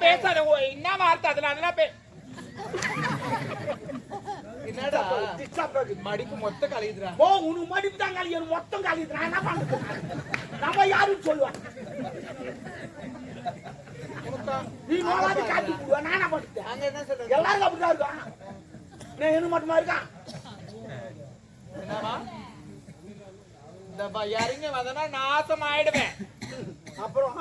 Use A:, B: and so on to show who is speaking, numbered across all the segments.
A: பேசாத என்ன வார்த்தை அதுல அதெல்லாம்
B: என்னடா மடிப்பு மொத்த கலையுதுடா.
C: ஓ உனக்கு மடிப்பு தான் கலையும் மொத்தம் கலையுது. நான் என்ன பண்றது? நம்ம யாருன்னு சொல்லுவேன். நீ நோலாது காட்டி போடுவ. நான் என்ன பண்றது?
B: அங்க என்ன சொல்றது?
C: எல்லாரும் அப்படிதான் இருக்கான். நான் என்ன மட்டுமா இருக்கான்?
B: என்னமா இந்த இறங்கி வந்தனா நாசம் ஆயிடுவேன்.
C: அப்புறம்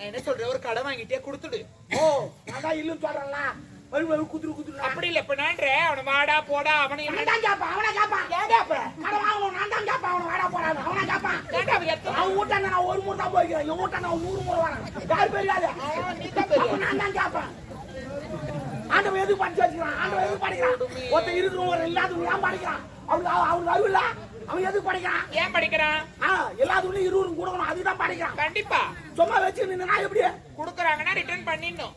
B: என்ன சொல்ற? ஒரு கடை வாங்கிட்டே கொடுத்துடு.
C: ஓ நான் தான் இல்லன்னு சொல்றேன்ல. குத்துரு
A: அப்படி இல்ல. இப்ப நான்றே அவன வாடா போடா அவனை
C: நான் கேப்பான். அவனை கேப்பான். ஏடா அப்ப கடை வாங்கணும். நான் தான் கேப்பான். அவனை வாடா போடா அவனை கேப்பான்.
A: கேட்டா எத்தனை
C: அவன் ஊட்டான நான் ஒரு முறை தான் போய்க்கிறேன். இவன் ஊட்டான 100 முறை வரான். யார் பெரியாத?
A: நீ தான் பெரிய.
C: நான் தான் கேப்பான். ஆண்டவன் எதுக்கு படிச்சு வச்சுக்கிறான்? ஆண்டவன் எதுக்கு படிக்கிறான்? ஒருத்தன் இருக்கிறவங்க இல்லாதவங்க ஏன் படிக்கிறான்? அவனுக்கு அறிவு இல்ல. அவன் எதுக்கு படிக்கிறான்?
A: ஏன் படிக்கிறான்?
C: எல்லாத்துக்கும் 20 கொடுக்கணும். அதுதான் படிக்கிறான்.
A: கண்டிப்பா.
C: சும்மா வச்சு நின்னா எப்படி
A: குடுக்குறாங்கன்னா ரிட்டர்ன் பண்ணிடணும்.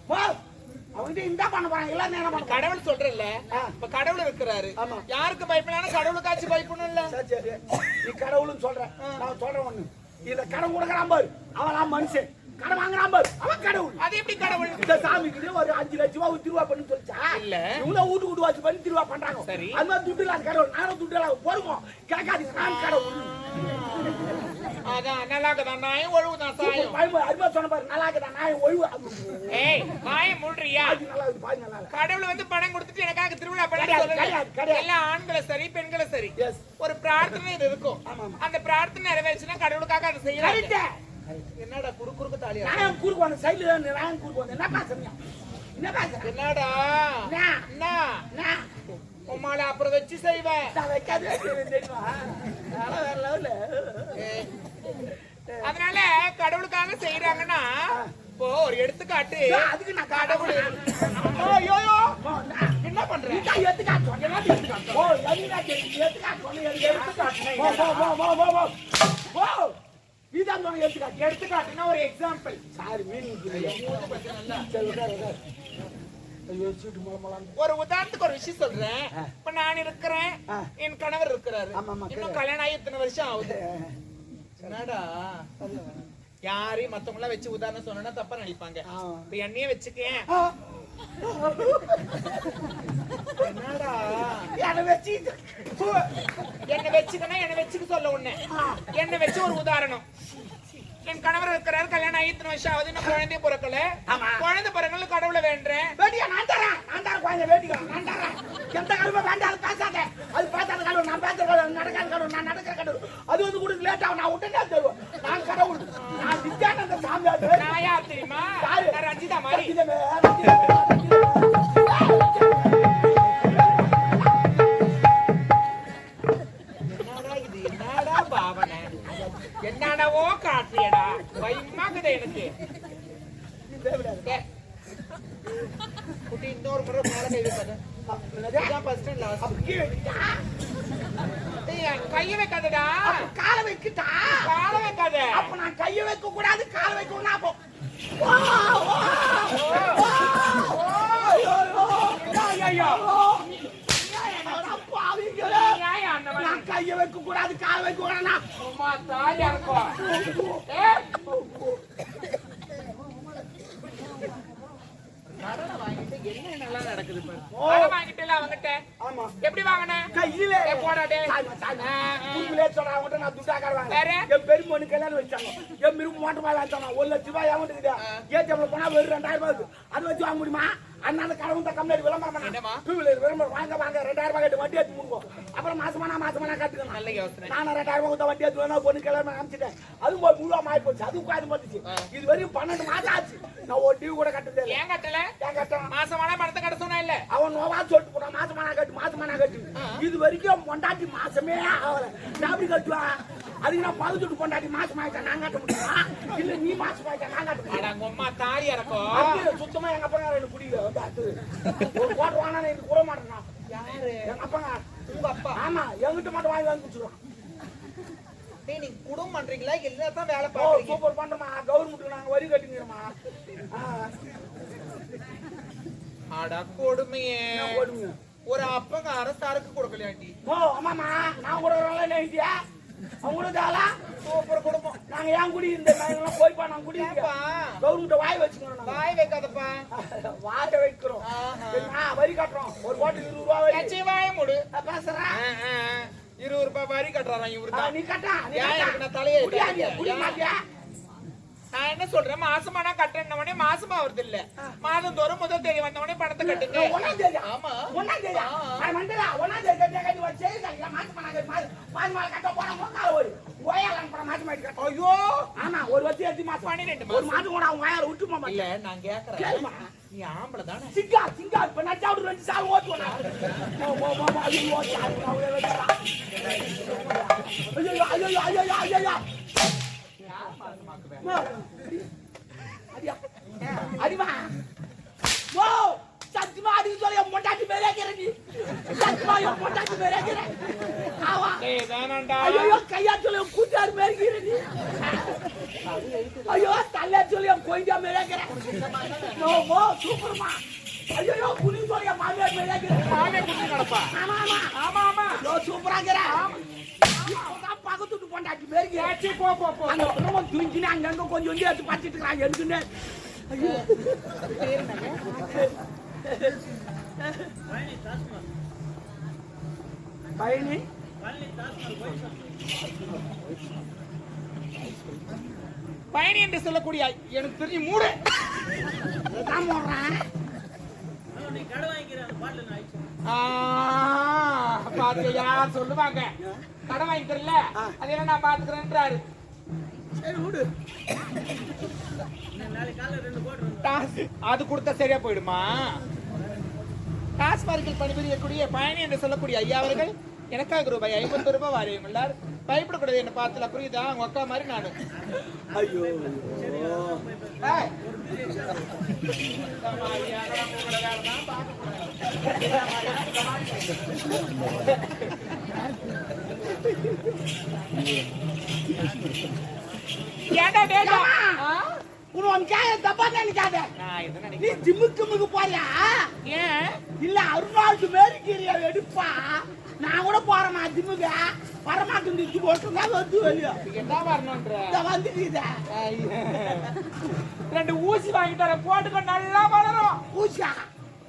C: அவங்கிட்ட இந்த பண்ண போறாங்க. எல்லாம் என்ன பண்ண
B: கடவுள் சொல்றல்ல. இப்ப கடவுள் இருக்கிறாரு. யாருக்கு பயப்படாம கடவுளுக்காச்சும் பயப்படணும் இல்ல?
C: சரி நீ கடவுள்னு சொல்ற. நான் சொல்றேன் ஒண்ணு. இல்ல கடன் கொடுக்கறான் பாரு. அவன் மனுஷன். கடன் வாங்குறான் பாரு. அவன் கடவுள்.
A: அது எப்படி கடவுள்?
C: இந்த சாமிக்கு ஒரு 5 லட்சம் ரூபாய் திருவா பண்ணு சொல்லிச்சா?
A: இல்ல.
C: இவங்க வீட்டு வாசி பண்ணி திருவா பண்றாங்க.
A: சரி.
C: அந்த மாதிரி துட்டு இல்லாத கடவுள். நானும் துட்டு இல்லாத போடுவோம். கேட்காதீங்க. நான் கடவுள்.
A: அதான் நல்லாக்குதான் நாயும் ஒழுவுதான் சாயம்.
C: அருமா சொன்ன பாரு. நல்லாக்குதான் நாயும் ஒழுவு.
A: ஏய் நாயை முள்றியா?
C: நல்லா இருக்கு பாய். நல்லா இருக்கு.
A: கடவுள் வந்து பணம் கொடுத்துட்டு எனக்காக திருவிழா பண்ண சொல்லல. எல்லா ஆண்களும் சரி பெண்களும் சரி ஒரு பிரார்த்தனை இது இருக்கும். அந்த பிரார்த்தனை நிறைவேறிச்சுன்னா கடவுளுக்காக அதை செய்யறாங்க.
B: என்னடா குறுக்கு தாலியா?
C: நான் குறுக்கு வந்த சைடுல நான் குறுக்கு வந்தேன். என்ன பாசமியா? என்ன பாச?
A: என்னடா? என்ன? உமால அப்புறம் வச்சு செய்வேன்.
C: நான் வைக்காதே தெரியுமா? வேற லெவல்ல.
A: அதனால கடவுளுக்காக செய்யறாங்கன்னா இப்போ ஒரு எடுத்துக்காட்டு.
C: அதுக்கு நான் கடவுள்.
A: ஐயோ என்ன பண்ற?
C: எடுத்துக்காட்டு சொன்னா எடுத்துக்காட்டு. ஓ எடுத்துக்காட்டு சொன்னா எடுத்துக்காட்டு. ஓ இதான் நான்
A: எடுத்துக்காட்டுனா ஒரு எக்ஸாம்பிள்.
C: சாரி மீனிங் புரியல. சரி உட்கார். ஐயோ சீட்டு மலமலாம்.
A: ஒரு உதாரணத்துக்கு ஒரு விஷயம் சொல்றேன். இப்ப நான் இருக்கிறேன், என் கணவர் இருக்கிறாரு. இன்னும் கல்யாணம் ஆகி இத்தனை வருஷம் ஆகுது.
B: என்னடா யாரையும் மத்தவங்கள வச்சு உதாரணம் சொன்னா தப்பா நினைப்பாங்க.
A: இப்ப என்னையே வச்சுக்கேன்.
B: என்னடா
C: என்ன
A: வச்சுக்கன்னா என்ன வச்சுக்க சொல்ல ஒண்ணு. என்ன வச்சு ஒரு உதாரணம். என் கணவர் இருக்கிறாரு, கல்யாணம் ஆகி இத்தனை வருஷம் ஆகுது, இன்னும் குழந்தைய பிறக்கல. குழந்தை பிறக்கல கடவுளை வேண்டேன்.
C: வேண்டியா நான் தரேன். குழந்தை வேண்டியா நான் தரேன். எந்த கடவுளை வேண்டாம் பேசாத. அது பேசாத கடவுள். நான் பேசுற கடவுள். நடக்காத கடவுள். நான் நடக்கிற கடவுள். அது வந்து கூட லேட் ஆகும். நான் உடனே தருவேன். நான் கடவுள். நான் நித்யானந்த சாமியார்.
A: நான் யார் தெரியுமா? நான் ரஞ்சிதா மாதிரி. என்னடா பாவனை என்னடவோ காட்டியடா பயமாக்குது எனக்கு.
B: குட்டி இன்னொரு முறை மேல கை
A: கைய வைக்காதடா.
C: காலை வைக்கிட்டா.
A: காலை வைக்காத.
C: அப்ப நான் கைய வைக்க கூடாது. காலை வைக்கணும். அப்போ நான் கைய வைக்க கூடாது. காலை வைக்க கூடாது.
A: தாயா இருக்கும்.
B: கடனை வாங்கிட்டு என்னென்னலாம் நடக்குது பாரு.
A: வாங்கிட்டல அவங்கிட்ட.
C: ஆமா
A: எப்படி வாங்கின?
C: கையிலே
A: போடாடே.
C: புரியுங்களே சொன்னா அவன்கிட்ட நான் துட்டாக்கார வாங்க. என் பெருமொழி கல்யாணம் வச்சாங்க. என் மிரும்பு மாட்டு மேல வச்சாங்க. 1 லட்சம் ரூபாய் ஏமாட்டுக்குது. ஏடிஎம்ல போனா வெறும் 2000 ரூபாய். அது வச்சு வாங்க முடியுமா? அண்ணாந்த கடவுள் தான் கம்மியாடி விளம்பரம் பண்ணா. விளம்பரம் வாங்க 2000 ரூபாய் கட்டு வட்டி எடுத்து கொடுக்கும். அப்புறம் மாசமானா கட்டுக்கணும்.
A: நல்ல யோசனை.
C: நான் 2000 ரூபாய் கொடுத்த வட்டி எடுத்து பொண்ணு கல்யாணம் அனுப்பிச்சிட்டேன். அதுவும் போய் முழுவா மாறி போச்சு. அதுவும் காது போட்டுச்சு. இது வரையும் 12 மாசம் ஆச்சு. நான் ஒரு டிவி கூட கட்டதே இல்லை.
A: ஏன் கட்டல?
C: ஏன் கட்டணும்?
A: மாசமானா பணத்தை கட்ட சொன்னா இல்ல.
C: அவன் நோவா சொல்லிட்டு போனா மாசமானா கட்டு. இது வரைக்கும் பொண்டாட்டி மாசமே ஆகல. நான் அப்படி கட்டுவான். அதுக்கு நான் பழுதுட்டு பொண்டாட்டி மாசம் ஆயிட்டா நான் கட்ட முடியுமா? இல்ல நீ மாசம் ஆயிட்டா நான் கட்ட முடியும்.
A: உங்க அம்மா தாலி இறக்கும்.
C: சுத்தமா எங்க அப்பா எனக்கு பிடிக்கல. ஒரு கோட்டை வாங்கினா எனக்கு கூட மாட்டேனா?
B: யாரு?
C: எங்க அப்பாங்க.
B: உங்க அப்பா?
C: ஆமா என்கிட்ட மட்டும் வாங்கி குடிச்சிருவான்.
B: நீங்க குடும்பம் பண்றீங்களா? எல்லாத்தான் வேலை பாக்குறீங்க.
C: சூப்பர் பண்றோமா. கவர்மெண்ட்டுக்கு நாங்க வரி கட்டிக்கிறோமா.
B: அட கொடுமையே.
C: கொடுமையே.
B: ஒரு அப்பங்க அரசாருக்கு கொடுக்கலையாண்டி.
C: ஓ ஆமாமா நான் கூட நினைச்சியா? அவங்களும் தாளா சூப்பர் குடும்பம். நாங்க ஏன் குடி இந்த நாங்கெல்லாம் போய்ப்பா நாங்க குடி கவர்மெண்ட் வாய் வச்சுக்கணும் நாங்க.
A: வாய் வைக்காதப்பா.
C: வாய வைக்கிறோம் வரி கட்டுறோம் ஒரு பாட்டு 20 ரூபா வரி
A: கட்சி வாய மூடு.
C: பேசுறா
A: 20 ரூபாய் வரி கட்டுறான் இவரு தான்.
C: நீ கட்டா நீ
A: ஏன்
C: கட்டா.
A: எனக்கு நான் தலையை
C: குடியாதியா, குடி மாட்டியா?
A: நான் என்ன சொல்றேன், மாசமானா கட்டுறேன்ன உடனே மாசமா வருது இல்ல, மாதம் தோறும் முதல் தேதி வந்த உடனே பணத்தை கட்டுங்க.
C: ஒண்ணாம் தேதி.
A: ஆமா.
C: ஒண்ணாம் தேதி. அது மண்டலா, ஒண்ணாம் தேதி கட்டியா கட்டி வச்சு, சரிக்கா, மாசு பண்ணாங்க, பாதி மாலை கட்ட போனா மொக்கால ஓடி. ஓயாலாம் படம் மாத்தி மாத்தி கட்ட.
A: ஐயோ.
C: ஆமா, ஒரு வருஷம் 8 மாசம்.
A: 12
C: ஒரு மாதம் கூட அவங்க வாயால விட்டு போக
A: இல்ல,
C: மாட்டேன்.
A: நான் கேக்குறேன்.
C: கேளுமா.
A: நீ ஆம்பளை தானே?
C: சிங்கா, இப்ப நான் சாப்பிட்டு 2 சால் ஓட்டுவேனா? ஐயோ, சாப்பிட்டு அவளே வச்சா. ஐயோ. அடிமா ஓ சத்தியமா அடி சொல்லி மொண்டாட்டி மேலே கேறடி சத்தியமா மொண்டாட்டி மேலே கேற ஆவா
A: டேய் வேணாம்டா.
C: ஐயோ கையா சொல்லி கூட்டார் மேலே கேறடி ஐயோ தல்ல சொல்லி கோயிஞ்சா மேலே கேற நோ சூப்பர்மா ஐயோ புலி சொல்லி மாமே மேலே கேற
A: மாமே குட்டி கடப்பா. ஆமா.
C: யோ சூப்பரா கேற நான் பாக்கத்துட்டு பொண்டாட்டி மேலே கேற
A: ஏச்சி போ.
C: அந்த ரொம்ப துஞ்சினா அங்க கொஞ்சம் வந்து எடுத்து பாத்துட்டு இருக்கான் எதுக்குன்னு ஐயோ பயணி
A: பயணி என்று சொல்லக்கூடிய எனக்கு தெரிஞ்சு மூடு.
C: தான் போடுறேன்
A: பாத்தியா சொல்லுவாங்க கடன் வாங்கிக்கிறல அது என்ன நான் பாத்துக்கிறேன்றாரு.
C: சரி விடு
A: அது கொடுத்தா சரியா போயிடுமா? டாஸ்மார்க்கில் பணிபுரியக்கூடிய பயணி என்று சொல்லக்கூடிய ஐயா அவர்கள் எனக்காக ரூபாய் 50 ரூபாய் வாரியுள்ளார். பயப்படக்கூடாது, என்ன பார்த்துல புரியுதா? உங்க அக்கா மாதிரி நானு.
C: ஐயோ
A: ஏய். ஏன்டா டேடா?
C: உன் கேய தப்பா நினைக்காத
A: நான் என்ன
C: நீ
A: நினைக்கிறேன்?
C: ஜிம்முக்கு போறியா
A: ஏன்?
C: இல்ல அருணாளுக்கு மேரி கீரியா எடுப்பா நான் கூட போறேன் ஜிம்முக்கு வரமாட்டேன் திச்சு போட்டுருந்தா வந்து வெளியே
A: என்ன வரணும்ன்ற
C: வந்துட்டு
A: ரெண்டு ஊசி வாங்கி தர போட்டுக்க நல்லா வளரும்.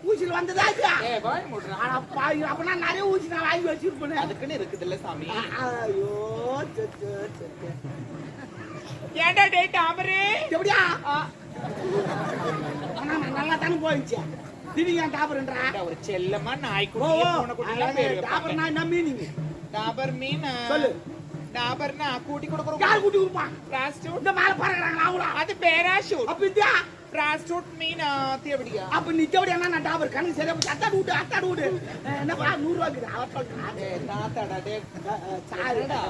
C: ஊசியில் வந்ததா
A: ஏய் வாய் மூடுறா.
C: அப்பனா நிறைய ஊசி நான் வாங்கி வச்சிருப்பேன்
A: அதுக்குன்னு இருக்குதுல்ல சாமி.
C: ஐயோ
A: ஏன்டா டேட் ஆமரே?
C: எப்படியா ஆனா நல்லா தானே போயிடுச்சு திடீங்க டாபர்ன்றா
A: ஒரு செல்லமா நாய்க்குட்டி பூனை குட்டிலாம் பேர்
C: டாபர்
A: வைப்பாங்க.
C: நான் என்ன மீனிங்
A: டாபர் மீன்
C: சொல்லு
A: டாபர்னா கூட்டி கொடுக்குறோம்.
C: யார் கூட்டி கொடுப்பான்
A: பிராஸ்டியூட்
C: இந்த மேல பறக்குறாங்க அவங்களா
A: அது பேராஷூட்.
C: அப்ப இந்தியா
A: பிராஸ்டியூட் மீன் தேவடியா?
C: அப்ப நிச்சயப்படி என்ன நான் டாபர் கணக்கு சரியா போச்சு அத்தாடு விடு என்னப்பா 100 ரூபாய்க்கு அவ சொல்றான்
A: தாத்தாடா டே
C: சாரிடா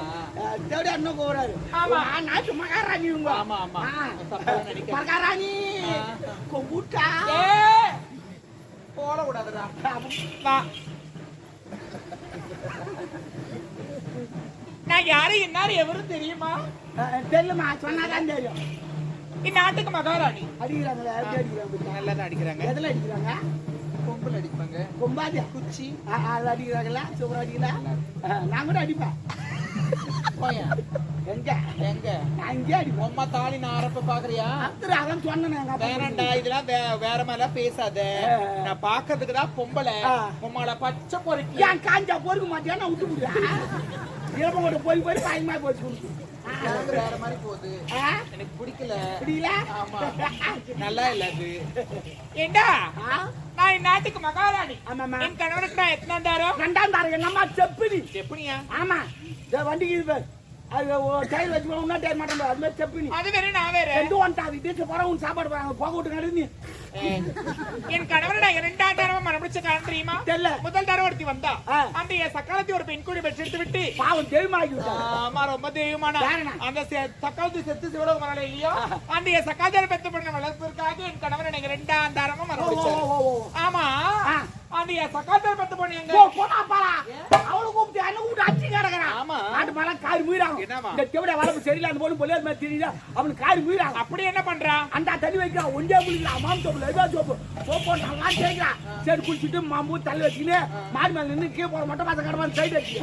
C: தேவடியா இன்னும் கோவறாரு
A: ஆமா
C: நாட்டு மகாராணி இவங்க
A: ஆமா தப்பா நடிக்க
C: மகாராணி கொம்புட்டா
A: ஏய் போட கூடாதுடா. வா நான் யாரு என்னாரு எவரும் தெரியுமா?
C: தெரியலமா சொன்னாதான் தெரியும்
A: இந்நாட்டுக்கு மகாராணி.
C: அடிக்கிறாங்களா அடிக்கிறாங்க
A: நல்லா தான் அடிக்கிறாங்க.
C: எதுல அடிக்கிறாங்க
A: கொம்புல அடிப்பாங்க.
C: கொம்பாதியா
A: குச்சி
C: அது அடிக்கிறாங்களா சூப்பரா அடிக்கல நான் கூட அடிப்பேன் எங்க நான் இங்கே அடிப்பேன்.
A: அம்மா தாலி நாரப்ப பாக்குறியா?
C: அதான் சொன்னேன்
A: வேணாண்டா இதெல்லாம் வேற மாதிரிலாம் பேசாத. நான் பாக்குறதுக்கு தான் பொம்பளை உம்மால பச்சை பொறுக்கி
C: ஏன் காஞ்சா பொறுக்க மாட்டியா நான் விட்டு விடுறேன் இளமங்கோட்ட போய் பயமா போச்சு
A: வேற மாதிரி போகுது. எனக்கு பிடிக்கல.
C: பிடிக்கல
A: ஆமா நல்லா இல்ல அது. ஏண்டா நான் இந்நாட்டுக்கு மகாராணி. என் கணவனுக்கு நான் எத்தனை தாரம்?
C: 2ஆம் தாரம் எங்க அம்மா செப்புனி
A: எப்படியா?
C: ஆமா வண்டிக்கு இது அது டைல் வச்சு இன்னும் டைம் மாட்டேன் அது மாதிரி செப்புனி
A: அது வேற நான் வேற
C: ரெண்டு ஒன்றாது வீட்டு போற உன் சாப்பாடு போறாங்க போக விட்டு நடந்து
A: என் கணவரை நான் 2ஆம் தடவை மனப்பிடிச்ச காரணம் தெரியுமா?
C: தெரியல.
A: முதல் தடவை ஒருத்தி வந்தா அந்த என் சக்காலத்தி ஒரு பெண் கூடி பெற்றெடுத்து விட்டு
C: பாவம் தெய்வமாகி
A: ஆமா ரொம்ப தெய்வமான அந்த சக்காலத்தி செத்து சிவலோக மரல இல்லையோ அந்த என் சக்காலத்தியார பெற்று பண்ண வளர்ப்பதற்காக என் கணவரை எனக்கு 2ஆம் தடவை மனப்பிடிச்சாரு. ஆமா அந்த என் சக்காலத்தியார பெற்று பண்ணி எங்க
C: போனா பாரா அவளை கூப்பிட்டு என்ன கூப்பிட்டு அடிச்சு கிடக்குறான்.
A: ஆமா
C: நாட்டு மேல காரி மீறாங்க இந்த தெவிட வளர்ப்பு சரியில்லை அந்த போலும் பொலியார் மாதிரி தெரியல அவனுக்கு காரி மீறாங்க.
A: அப்படி என்ன பண்றான்?
C: அந்த தண்ணி வைக்கிறான் ஒன்றே குளிக்கிறான் மாம் சோப்புல ஏதோ சோப்பு போட்டாங்க சேர்க்கிறான் சரி குளிச்சுட்டு மாம்பூ தள்ளி வச்சுன்னு மாடி மேல நின்று கீழே போற மட்டும் பார்த்த கடமை சைடு வச்சு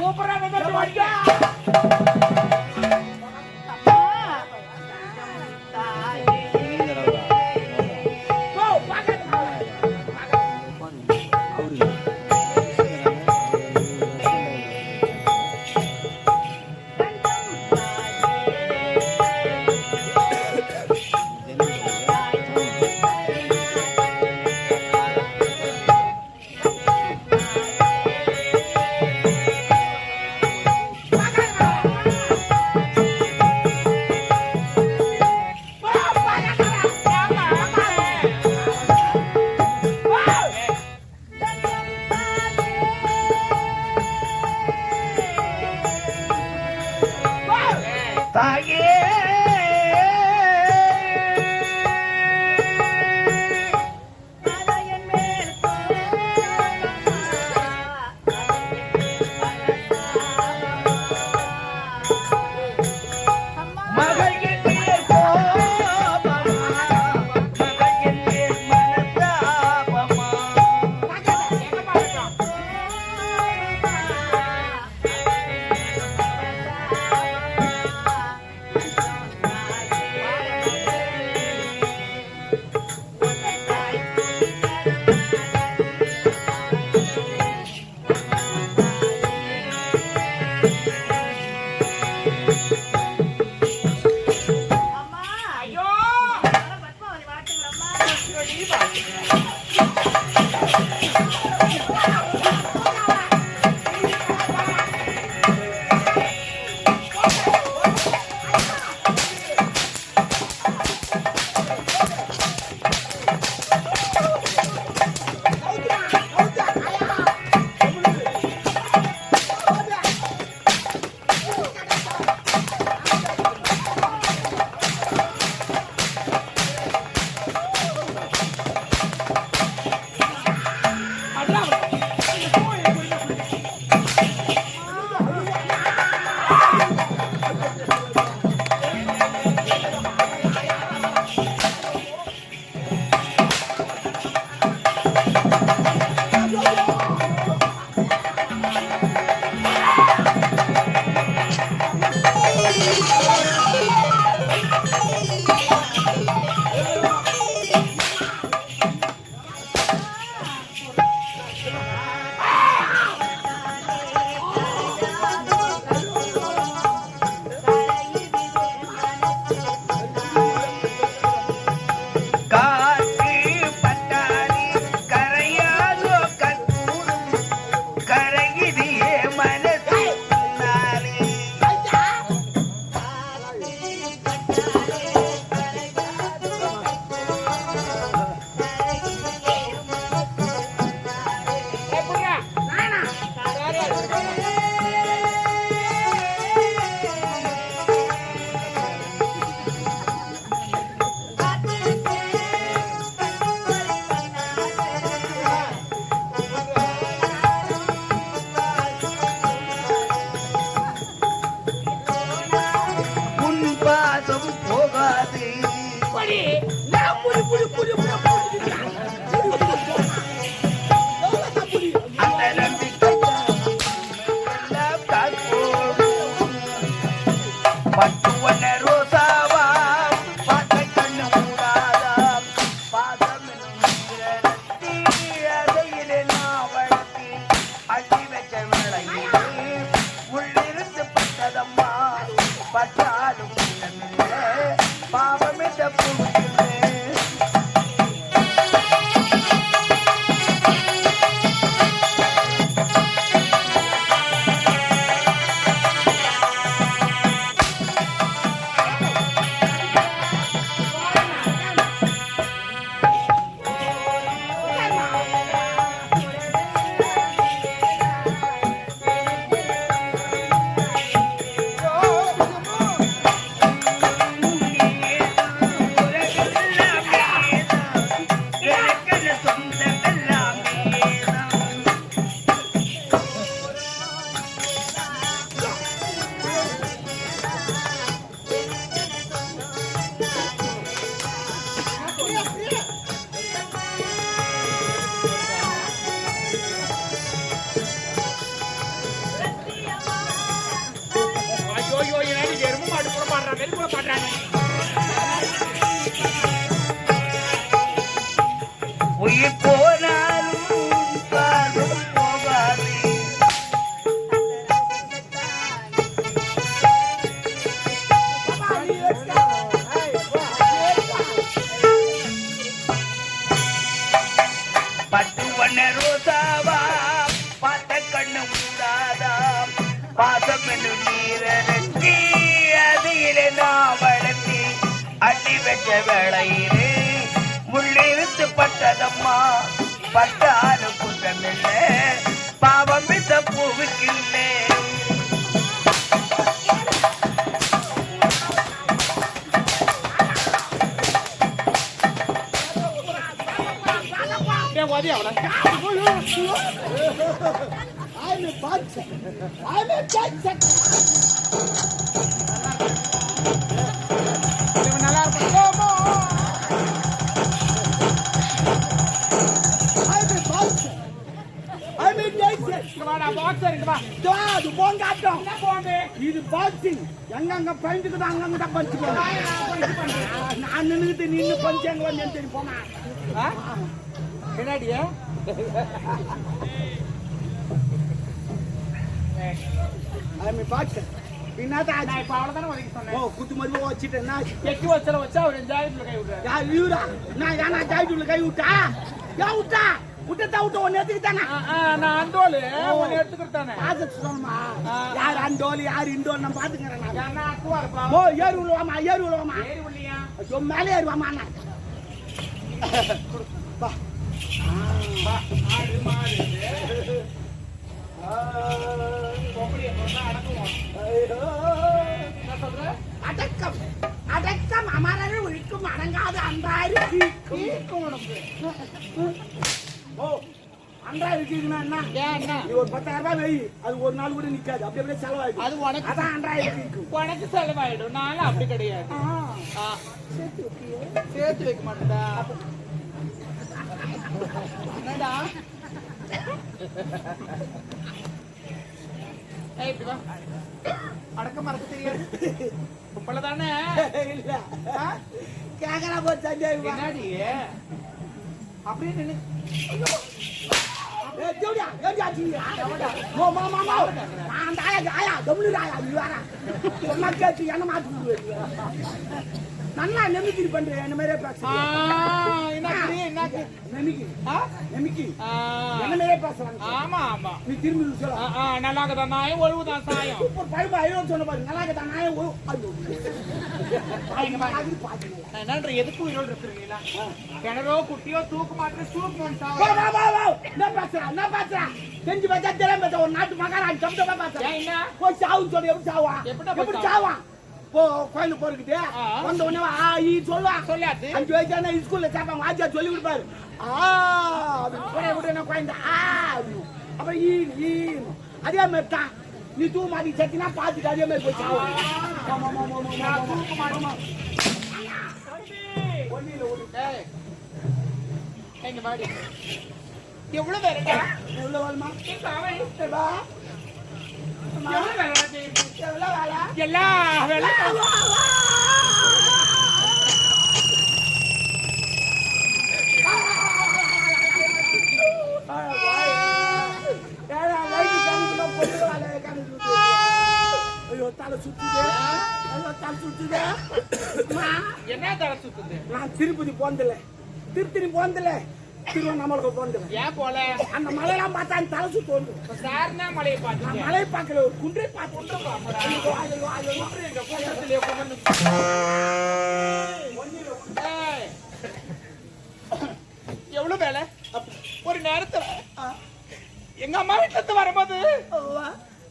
D: உயிர் போனாலும் காலும் போகாது. பட்டு வண்ண ரோசாவா பார்த்த கண்ணு மூடாதா பாசம் என்று நீரத்தி அதிலே நான் வளர்த்தி அடி வச்ச வேளையிலே முள்ளிருந்து பட்டதம்மா பட்டாரு குற்றமில்லை பாவம் இந்த பூவுக்கில்லை.
A: நல்லா இருக்கும்
C: இது பாக்ஸிங் எங்க பயின்ட்டுக்குது அங்கங்க பஞ்சுக்கணும். நான் நின்றுட்டு நின்று பஞ்சு எங்க வந்து தெரியும் போனா
A: பின்னாடியே
C: பாக்ஸர் என்னதான்
A: நான்
C: ஆச்சு?
A: இப்ப அவ்வளவுதானே உதைக்க
C: ஓ
A: சொன்னேன்.
C: குத்து மதிப்பு வச்சுட்டு என்ன ஆச்சு?
A: எக்கி வச்சல வச்சா அவர் ஜாயிட்ல கை விடுறாரு.
C: யார் இவரா? நான் ஏன்னா ஜாயிட்டுல கை விட்டா? ஏன் விட்டா? விட்டா விட்ட ஒன்னு எடுத்துக்கிட்டானா?
A: நான் அந்தோலு ஒன்னு எடுத்துக்கிட்டானே.
C: பாத்து சொல்லுமா? யார் அண்டோல் யார் இண்டோல் நான் பாத்துக்கிறேன் நான்.
A: என்ன அக்குவா இருப்பா?
C: ஓ ஏறு உள்ளவாமா ஏறு உள்ளவாமா.
A: ஏறி உள்ளியா?
C: ஐயோ மேலே ஏறுவாமா நான். வா.
A: ஆடு மாடு. பொம்பளைய சொன்னா அடக்குவோம்.
C: ஐயோ.
A: என்ன சொல்ற?
C: அடக்கம் அடக்கம் அமரர் ஒழிக்கும் அடங்காத அன்றாயிரு
A: கீக்கும் உனக்கு.
C: ஓ அன்றாயிரு இருக்குன்னா என்ன?
A: ஏன் என்ன?
C: நீ ஒரு 10,000 ரூபாய் வை, அது ஒரு நாள் கூட நிக்காது, அப்படியே அப்படியே செலவாயிடும்.
A: அது உனக்கு
C: அதான் அன்றாயிரம் இருக்கு.
A: உனக்கு செலவாயிடும். நானும் அப்படி கிடையாது. சேர்த்து வைக்க மாட்டேடா. என்னடா? ஏய் இப்படி வா. அடக்க மறக்க தெரியாது. உப்பல தானே.
C: இல்ல கேக்கறா போய் சந்தேகம்.
A: என்னடி? அப்படியே நின்னு.
C: ஏய் ஜோடியா ஜோடியா ஜீயா. ஓ மாமா மாமா. நான் ஆயா டபுள் ஆயா நீ வாடா. சொன்னா கேட்டு என்ன மாத்து. நல்லா நெமிக்கி பண்றே என்ன மாதிரியே பேசுற.
A: என்னக்கு
C: நெமிக்கி நெமிக்கி
A: ஆ
C: என்ன மாதிரியே பேசுறாங்க.
A: ஆமா ஆமா.
C: நீ திரும்பி சொல்ல.
A: நல்லா இருக்கதா நாயம் ஒழுவுதான் சாயம்.
C: சூப்பர் பைபா ஐயோ சொன்ன பாரு. நல்லா இருக்கதா நாயம் ஒழு. ஐயோ அது பாத்தீங்களா?
A: என்னன்ற எதுக்கு உயிரோடு இருக்கிறீங்களா? கிணறோ குட்டியோ தூக்கு மாத்திரம் தூக்கு
C: வா
A: மாட்டா.
C: வா வா வா. என்ன பேசுற செஞ்சு பார்த்தா தெரியாம பேச. ஒரு நாட்டு மகாராஜ் சம்தமா பேசுற.
A: ஏன் என்ன?
C: போய் சாவுன்னு சொல்லி எப்படி சாவா?
A: எப்படி
C: சாவா? போ கோயிலுக்கு போறதுக்கு வந்த உடனே ஆ ஈ சொல்லுவா.
A: சொல்லாது.
C: 5 வயசான ஸ்கூல்ல சாப்பாங்க ஆச்சா சொல்லி கொடுப்பாரு. அப்படி போட விட்டு என்ன குழந்தை அப்புறம் ஈ அதே மாதிரி தான். நீ தூ மாட்டி சத்தினா பார்த்துட்டு அதே மாதிரி போய் சாவா.
A: எங்க வாடி. எவ்வளவு வேறடா?
C: எவ்வளவு வேணுமா?
A: எவ்வளவு வேலை செய்யுது?
C: எவ்வளவு வேலை?
A: எல்லா வேலை
C: ஐயோ தலை சுத்துது.
A: என்ன தலை சுத்துது?
C: நான் திருப்பதி போனதில்ல, திருத்தணி போனதில்ல, திருவண்ணாமலை போனதில்ல.
A: ஏன் போல?
C: அந்த மலையெல்லாம் பார்த்தா அந்த தலை சுத்து வந்து.
A: சார்னா மலையை
C: நான்
A: பார்த்து
C: மலை பார்க்கல, ஒரு குன்றை பார்த்து.
A: எவ்வளவு வேலை? ஒரு நேரத்துல எங்க அம்மா வீட்டுல இருந்து வரும்போது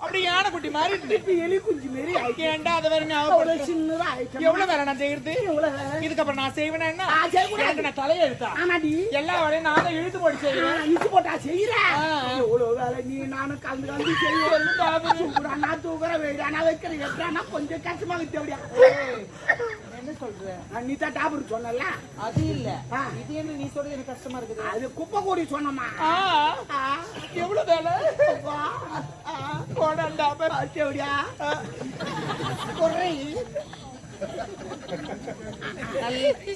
A: அப்படி யானை குட்டி மாதிரி இருந்து
C: எலி குஞ்சு மாரி
A: ஏன்டா அதை வேற
C: அவ்வளவு சின்னதா ஆயிடுச்சு.
A: எவ்வளவு வேலை நான் செய்யறது? இதுக்கப்புறம் நான் செய்வேனா என்ன? எனக்கு நான் தலையை எடுத்தா
C: ஆனாடி
A: எல்லா வேலையும் நான் தான் இழுத்து போட்டு செய்வேன்.
C: இழுத்து போட்டா செய்யறேன். எவ்வளவு வேலை நீ நானும் கலந்து கலந்து செய்வேன். நான் தூக்குறேன் வெயிடா நான் வைக்கிறேன் எப்படின்னா கொஞ்சம் கஷ்டமா வைக்க அப்படியா.
A: என்ன சொல்ற?
C: நீ தான் டாபர் சொன்னல.
A: அது இல்ல, இது என்ன நீ சொல்றது எனக்கு கஷ்டமா இருக்குது.
C: அது குப்பை கூடி சொன்னமா.
A: எவ்வளவு வேலை? போடா
C: அப்படியா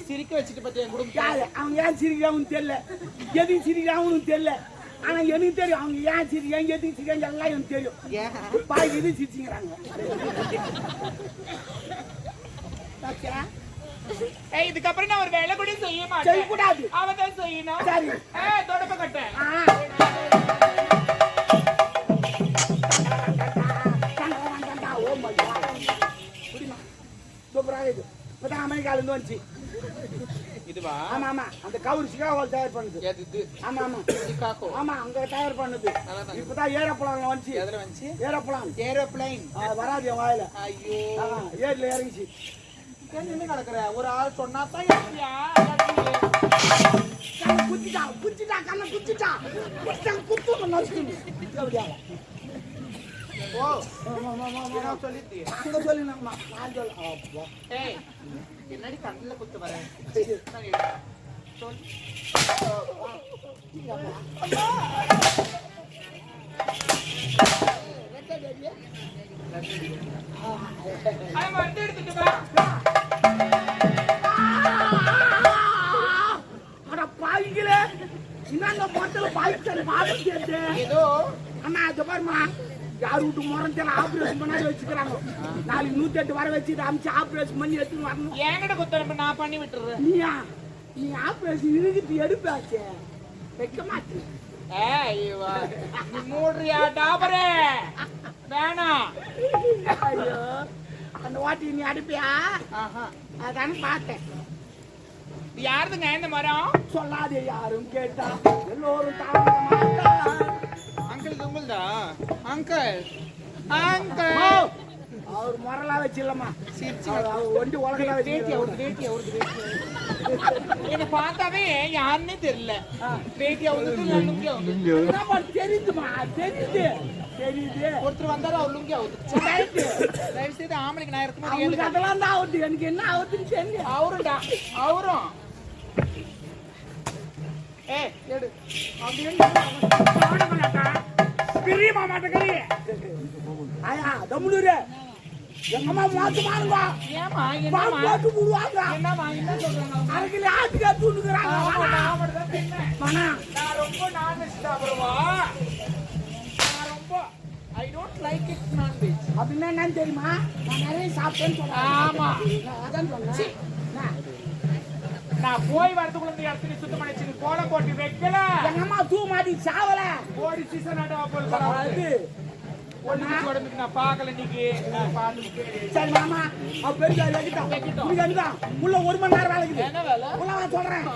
A: சிரிக்க வச்சுட்டு பத்தி என் குடும்பம்
C: யாரு அவங்க ஏன் சிரிக்கிறாங்கன்னு தெரியல, எதுக்கு சிரிக்கிறாங்கன்னு தெரியல. ஆனா எனக்கு தெரியும் அவங்க ஏன் சிரிக்கிறாங்க எதுக்கு சிரிக்கிறாங்க எல்லாம் எனக்கு தெரியும். பாய் இது சிரிச்சுங்கிறாங்க.
A: இதுக்கப்புறம் நான் ஒரு வேலை கூட செய்ய மாட்டேன்.
C: செய்யக்கூடாது.
A: அவதான் செய்யணும்.
C: சரி.
A: தொடப்ப கட்டேன். அமெரிக்கால இருந்து வந்துச்சு இதுவா? ஆமா ஆமா, அந்த கவுர் சிகாகோல தயார் பண்ணுது. ஆமா ஆமா சிகாகோ. ஆமா அங்க தயார் பண்ணுது. இப்பதான் ஏரோப்ளான்ல வந்துச்சு. எதுல வந்துச்சு? ஏரோப்ளைன் வராது என் வாயில. ஐயோ ஏர்ல இறங்கிச்சு. என்ன நடக்குற? ஒரு ஆள் சொன்னா தான் குச்சிட்டா குச்சிட்டா கண்ண குச்சிட்டா குத்து நசுக்கு. ஓ சொல்லிட்டு அங்க சொல்லினம்மா நான் சொல்ல. ஏய் என்னடி கண்ணுல குத்து வர சொல். வந்து எடுத்துட்டு வா. அட பாய்களே, இன்னும் அந்த மொத்தல பாய்ச்சல் மாடு கேட்டு ஏதோ அண்ணா இது பாருமா
C: யார் வீட்டு முறைஞ்சல ஆபரேஷன் பண்ணாடி வச்சுக்கிறாங்க. நாளைக்கு 108 வர வச்சு இதை அமிச்சு ஆபரேஷன் பண்ணி எடுத்துன்னு வரணும்.
A: என்கிட்ட குத்தரப்பு நான் பண்ணி விட்டுறேன்.
C: நீ ஆபரேஷன் இழுக்கிட்டு எடுப்பாச்சே வைக்க மாட்டேன்.
A: நீ மூடுறியா டாபரே? வேணாம்.
C: ஐயோ அந்த வாட்டி நீ அடிப்பியா? அதானே பார்த்தேன்.
A: யாருதுங்க இந்த மரம்?
C: சொல்லாதே யாரும் கேட்டா எல்லோரும் தாங்க மாட்டா.
B: அங்கிள் உங்கள்தா? அங்கிள்
C: அவர் முறலாம் வச்சிடலாமா? அவர் ஒண்டி உலகலாம் வச்சு
A: என்ன பார்த்தாவே யாருன்னே தெரியல. பேட்டியா வந்து
C: தெரியுதுமா? தெரியுது
A: ஒருத்தர் வந்தாரு அவர் லுங்கி ஆகுது. தயவு செய்து ஆம்பளைக்கு நான் இருக்கும்போது
C: அதெல்லாம் தான் ஆகுது. எனக்கு என்ன ஆகுதுன்னு தெரியல.
A: அவரும்டா அவரும் எடு
C: பிரியமா மாட்டேங்கிறீ ஆயா தம்முடூரு எங்க அம்மா மாத்து மாறுங்க.
A: ஏமா
C: பாட்டு போடுவாங்க.
A: என்னமா என்ன சொல்றாங்க?
C: அரைக்கில ஆட்டுக்கா தூண்டுக்கிறாங்க.
A: நான் ரொம்ப நான்வெஜ் சாப்பிடுவா. நான் ரொம்ப I don't like it non veg.
C: அப்படின்னா என்னன்னு தெரியுமா? நான் நிறைய சாப்பிட்டேன்னு சொன்னேன்.
A: ஆமா
C: அதான் சொன்னேன்.
A: நான் போய் வரதுக்குள்ள இந்த இடத்துல சுத்தம் பண்ணி வச்சு கோலம் போட்டு வைக்கல.
C: எங்க அம்மா தூ மாட்டி சாவல.
A: ஓடி சீசன் ஆட்டா போல்
C: அது
A: உடம்புக்கு நான் பார்க்கல இன்னைக்கு.
C: சரி மாமா அவ பெருசா வைக்கிட்டோம். உள்ள 1 மணி நேரம் வேலைக்குது.
A: என்ன வேலை?
C: உள்ள சொல்றேன்.